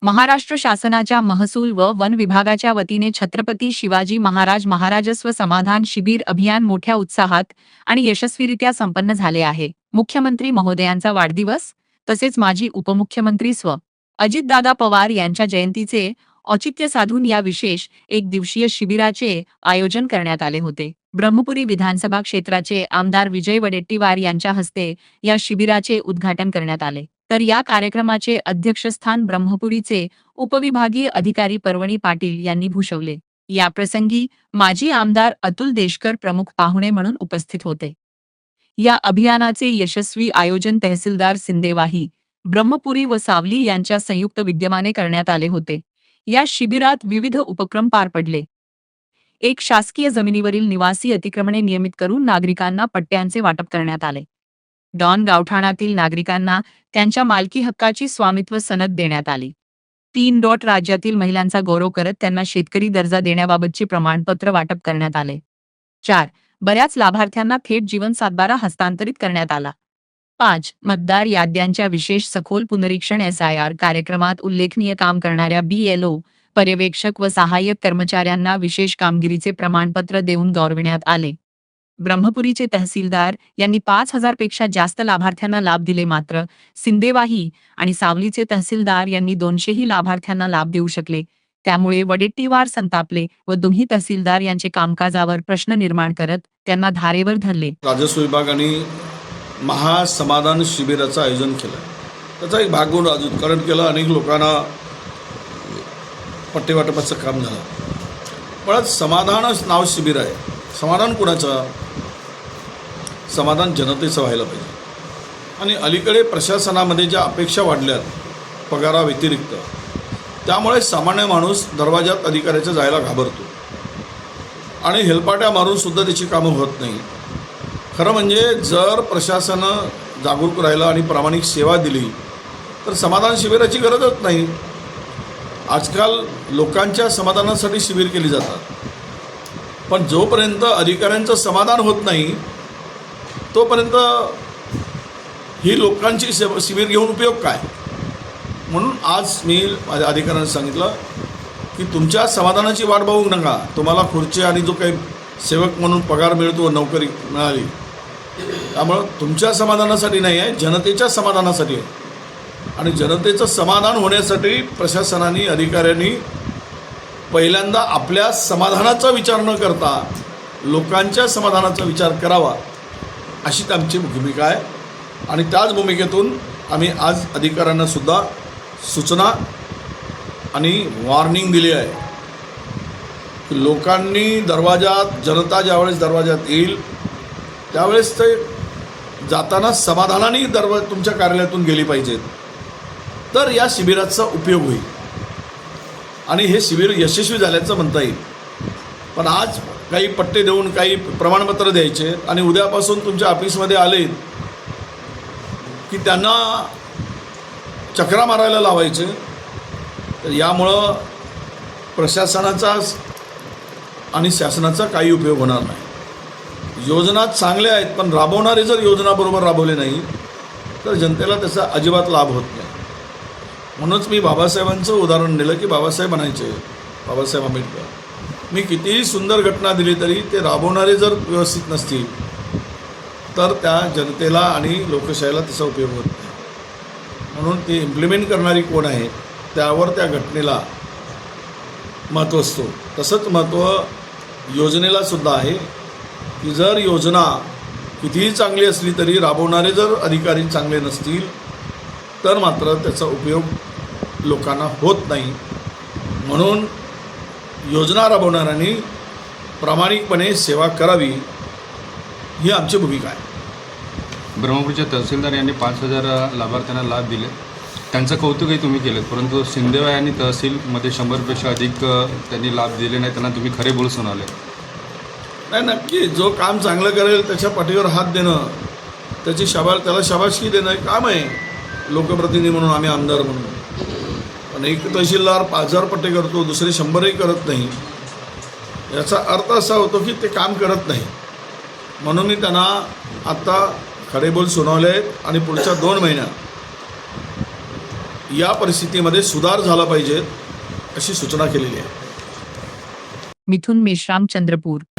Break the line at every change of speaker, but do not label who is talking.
महाराष्ट्र शासनाच्या महसूल व वन विभागाच्या वतीने छत्रपती शिवाजी महाराज महाराजस्व समाधान शिबिर अभियान मोठ्या उत्साहात आणि यशस्वीरित्या संपन्न झाले आहे। मुख्यमंत्री महोदयांचा वाढदिवस तसेच माजी उपमुख्यमंत्री अजितदादा पवार यांच्या जयंतीचे औचित्य साधून या विशेष एक दिवसीय शिबिराचे आयोजन करण्यात आले होते। ब्रह्मपुरी विधानसभा क्षेत्राचे आमदार विजय वडेट्टीवार यांच्या हस्ते या शिबिराचे उद्घाटन करण्यात आले। तर या कार्यक्रमाचे अध्यक्षस्थान ब्रह्मपुरीचे उपविभागीय अधिकारी पर्वणी पाटील यांनी भूषवले। या प्रसंगी माजी आमदार अतुल देशकर प्रमुख पाहुणे म्हणून उपस्थित होते। या अभियानाचे यशस्वी आयोजन तहसीलदार सिंदेवाही, ब्रह्मपुरी व सावली यांच्या संयुक्त विद्यमाने करण्यात आले होते। या शिबिरात विविध उपक्रम पार पडले। एक शासकीय जमिनीवरील निवासी अतिक्रमणे नियमित करून नागरिकांना पट्ट्यांचे वाटप करण्यात आले। डॉन गावठाणातील नागरिकांना त्यांच्या मालकी हक्काची स्वामित्व सनद देण्यात आली। 3 राज्यातील महिलांचा गौरव करत त्यांना शेतकरी दर्जा देण्याबाबतचे प्रमाणपत्र वाटप करण्यात आले। 4 बऱ्याच लाभार्थ्यांना थेट जीवन सातबारा हस्तांतरित करण्यात आला। 5 मतदार याद्यांच्या विशेष सखोल पुनरीक्षण SIR कार्यक्रमात उल्लेखनीय काम करणाऱ्या BLO पर्यवेक्षक व सहाय्यक कर्मचाऱ्यांना विशेष कामगिरीचे प्रमाणपत्र देऊन गौरविण्यात आले। ब्रह्मपुरीचे तहसीलदार यांनी 5,000 पेक्षा जास्त लाभार्थ्यांना लाभ दिले, मात्र सिंदेवाही आणि सावलीचे तहसीलदार यांनी 200 लाभार्थ्यांना लाभ देऊ शकले। त्यामुळे वडेट्टीवार संतापले व दोन्ही तहसीलदार यांचे कामकाजावर प्रश्न निर्माण करत त्यांना धारेवर धरले।
राजस्व विभागाने महासमाधान शिबिराचं आयोजन केलं। त्याचा एक भाग म्हणून राजूकरण केलं, अनेक लोकांना पट्टे वाटपाचं काम झालं। पण समाधानच नाव शिबिर आहे। समाधान कुणाचं? समाधान जनतेचं व्हायला पाहिजे। आणि अलीकडे प्रशासनामध्ये ज्या अपेक्षा वाढल्यात पगाराव्यतिरिक्त, त्यामुळे सामान्य माणूस दरवाजात अधिकाऱ्याच्या जायला घाबरतो आणि हेलपाट्या मारून सुद्धा त्याची कामं होत नाही। खरं म्हणजे जर प्रशासनानं जागरूक राहिलं आणि प्रामाणिक सेवा दिली तर समाधान शिबिराची गरजच नाही। आजकाल लोकांच्या समाधानासाठी शिबिर केली जातात, पण जोपर्यंत अधिकाऱ्यांचं समाधान होत नाही तोपर्यंत ही लोकांची शिबिर घेऊन उपयोग काय? म्हणून आज मी माझ्या अधिकाऱ्यांना सांगितलं की तुमच्या समाधानाची वाट बघू नका। तुम्हाला खुर्ची आणि जो काही सेवक म्हणून पगार मिळतो, नोकरी मिळाली, त्यामुळं तुमच्या समाधानासाठी नाही आहे, जनतेच्या समाधानासाठी आहे। आणि जनतेचं समाधान होण्यासाठी प्रशासनाने, अधिकाऱ्यांनी पहिल्यांदा आपल्या समाधानाचा विचार न करता लोकांच्या समाधानाचा विचार करावा, अशी आमची भूमिका आहे। आणि त्याच भूमिकेतून आम्ही आज अधिकाऱ्यांना सुद्धा सूचना आणि वॉर्निंग दिली आहे की लोकांनी दरवाजात, जनता ज्यावेळेस दरवाजात येईल त्यावेळेस ते जाताना समाधानाने तुमच्या कार्यालयातून गेली पाहिजेत, तर या शिबिराचा उपयोग होईल आणि हे शिबिर यशस्वी झाल्याचं म्हणता येईल। पण आज काही पट्टे देऊन काही प्रमाणपत्र द्यायचे आणि उद्यापासून तुमच्या ऑफिसमध्ये आले की त्यांना चक्रा मारायला लावायचे, तर यामुळं प्रशासनाचा आणि शासनाचा काही उपयोग होणार नाही। योजना चांगल्या आहेत, पण राबवणारे जर योजना बरोबर राबवले नाही तर जनतेला त्याचा अजिबात लाभ होत नाही। म्हणूनच मी बाबासाहेबांचं उदाहरण दिलं की बाबासाहेब म्हणायचे, बाबासाहेब आंबेडकर, मी कितीही सुंदर घटना दिली तरी ते राबवणारे जर व्यवस्थित नसतील तर त्या जनतेला आणि लोकशाहीला त्याचा उपयोग होत नाही। म्हणून ते इम्प्लिमेंट करणारी कोण आहे त्यावर त्या घटनेला महत्त्व असतो। तसंच महत्त्व योजनेला सुद्धा आहे की जर योजना कितीही चांगली असली तरी राबवणारे जर अधिकारी चांगले नसतील तर मात्र त्याचा उपयोग लोकांना होत नाही। म्हणून योजना राबवणाऱ्यांनी प्रामाणिकपणे सेवा करावी, ही आमची भूमिका आहे।
ब्रह्मपुरीच्या तहसीलदार यांनी 5,000 लाभार्थ्यांना लाभ दिले, त्यांचं कौतुकही तुम्ही केलं, परंतु सिंदेवाही यांनी तहसीलमध्ये 100पेक्षा अधिक त्यांनी लाभ दिले नाही, त्यांना तुम्ही खरे बोल सुनावले।
नाही, नक्की जो काम चांगलं करेल त्याच्या पाठीवर हात देणं, त्याला शाबासकी देणं हे काम आहे लोकप्रतिनिधी म्हणून, आम्ही आमदार म्हणून। पण एक तहसीलदार 5,000 पट्टे करतो, दुसरे 100ही करत नाही, याचा अर्थ असा होतो की ते काम करत नाही। म्हणून मी त्यांना आत्ता खरे बोल सुनावले आहेत आणि पुढच्या 2 महिन्यात या परिस्थितीमध्ये सुधार झाला पाहिजे अशी सूचना केलेली आहे.
मिथुन मेश्राम, चंद्रपूर.